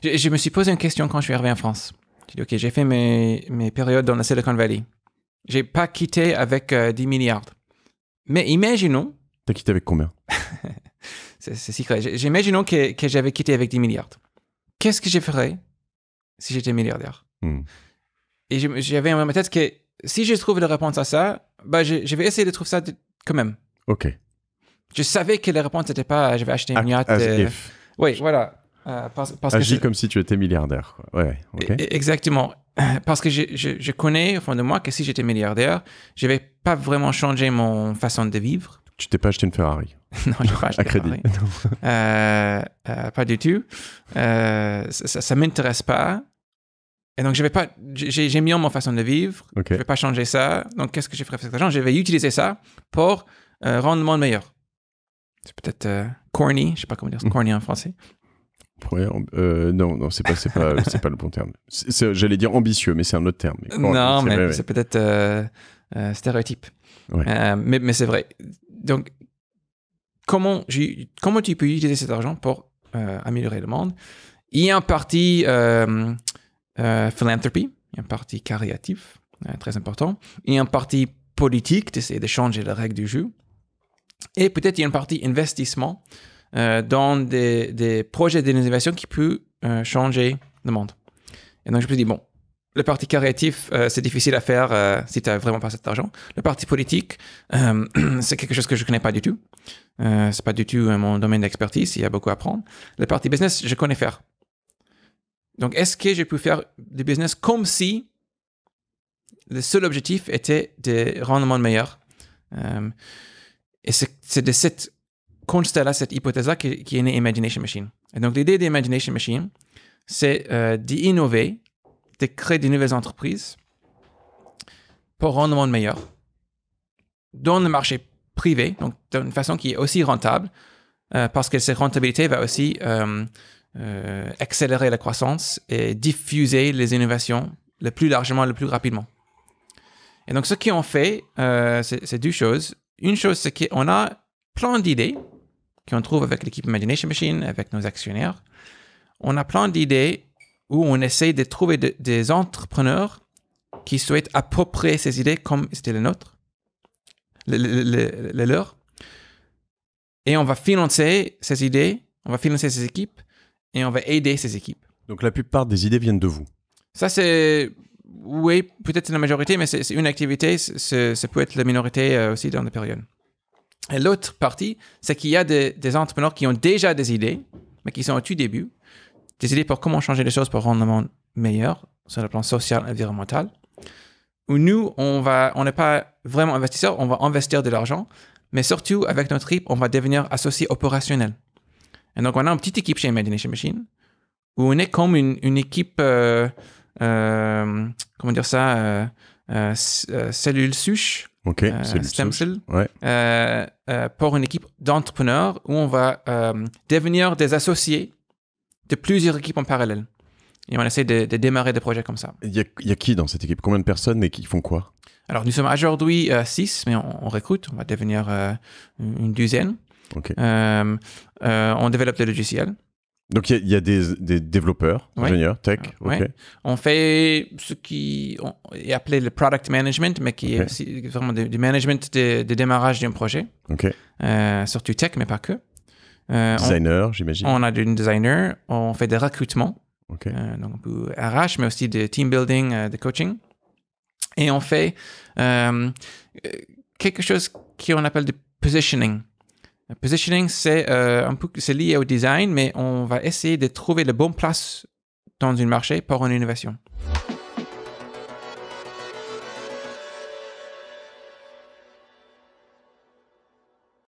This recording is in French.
Je me suis posé une question quand je suis arrivé en France. J'ai dit, OK, j'ai fait mes périodes dans la Silicon Valley. J'ai pas quitté avec 10 milliards. Mais imaginons... T'as quitté avec combien? C'est secret. Imaginons que j'avais quitté avec 10 milliards. Qu'est-ce que je ferais si j'étais milliardaire? Et j'avais dans ma tête que si je trouve la réponse à ça, bah, je vais essayer de trouver ça quand même. OK. Je savais que la réponse n'était pas je vais acheter une yacht. Oui, voilà. Parce Agis comme si tu étais milliardaire. Quoi. Ouais, OK. Exactement. Parce que je connais au fond de moi que si j'étais milliardaire, je ne vais pas vraiment changer mon façon de vivre. Tu t'es pas acheté une Ferrari? Non, je n'ai pas acheté une Ferrari. Pas du tout. Ça ne m'intéresse pas. Et donc, j'ai mis en mon façon de vivre. Okay. Je ne vais pas changer ça. Donc, qu'est-ce que je ferai avec cet argent? Je vais utiliser ça pour rendre le monde meilleur. C'est peut-être corny. Je ne sais pas comment dire corny en français. Ouais, non, c'est pas le bon terme. J'allais dire ambitieux, mais c'est un autre terme. Non, mais c'est peut-être stéréotype. Ouais. Mais c'est vrai. Donc, comment tu peux utiliser cet argent pour améliorer le monde? Il y a un parti philanthropy, il y a un parti caritatif, très important. Il y a un parti politique, d'essayer de changer les règles du jeu. Et peut-être il y a une partie investissement dans des projets d'innovation qui peuvent changer le monde. Et donc, je me suis dit, bon, le parti caritatif, c'est difficile à faire si tu n'as vraiment pas cet argent. Le parti politique, c'est quelque chose que je ne connais pas du tout. C'est pas du tout mon domaine d'expertise, il y a beaucoup à apprendre. Le parti business, je connais faire. Donc, est-ce que je peux faire du business comme si le seul objectif était de rendre le monde meilleur? Et c'est de cette constat-là, cette hypothèse-là qui est née Imagination Machine. Et donc, l'idée d'Imagination Machine, c'est d'innover, de créer de nouvelles entreprises pour rendre le monde meilleur dans le marché privé, donc d'une façon qui est aussi rentable, parce que cette rentabilité va aussi accélérer la croissance et diffuser les innovations le plus largement, le plus rapidement. Et donc, ce qu'on fait, c'est deux choses. Une chose, c'est qu'on a plein d'idées qu'on trouve avec l'équipe Imagination Machine, avec nos actionnaires. On a plein d'idées où on essaie de trouver des entrepreneurs qui souhaitent approprier ces idées comme c'était les nôtres, les leurs. Et on va financer ces idées, on va financer ces équipes et on va aider ces équipes. Donc la plupart des idées viennent de vous? Ça, c'est... Oui, peut-être la majorité, mais c'est une activité, ça peut être la minorité aussi dans la période. Et l'autre partie, c'est qu'il y a des entrepreneurs qui ont déjà des idées, mais qui sont au tout début, des idées pour comment changer les choses pour rendre le monde meilleur sur le plan social et environnemental. Où nous, on n'est pas vraiment investisseurs, on va investir de l'argent, mais surtout, avec notre équipe, on va devenir associé opérationnel. Et donc, on a une petite équipe chez Imagination Machine, où on est comme une équipe, comment dire ça, cellule souche, stem cell, ouais. pour une équipe d'entrepreneurs où on va devenir des associés de plusieurs équipes en parallèle. Et on essaie de démarrer des projets comme ça. Il y a qui dans cette équipe? Combien de personnes et qui font quoi? Alors, nous sommes aujourd'hui 6, mais on recrute. On va devenir une douzaine. Okay. On développe des logiciels. Donc, il y a des développeurs, ingénieurs, tech. Ouais. On fait ce qui est appelé le product management, mais qui est aussi vraiment du management de démarrage d'un projet. Surtout tech, mais pas que. Designer, j'imagine. On a des designers. On fait des recrutements. Donc, un peu RH, mais aussi de team building, de coaching. Et on fait quelque chose qu'on appelle du positioning. Le positioning, c'est lié au design, mais on va essayer de trouver la bonne place dans un marché pour une innovation.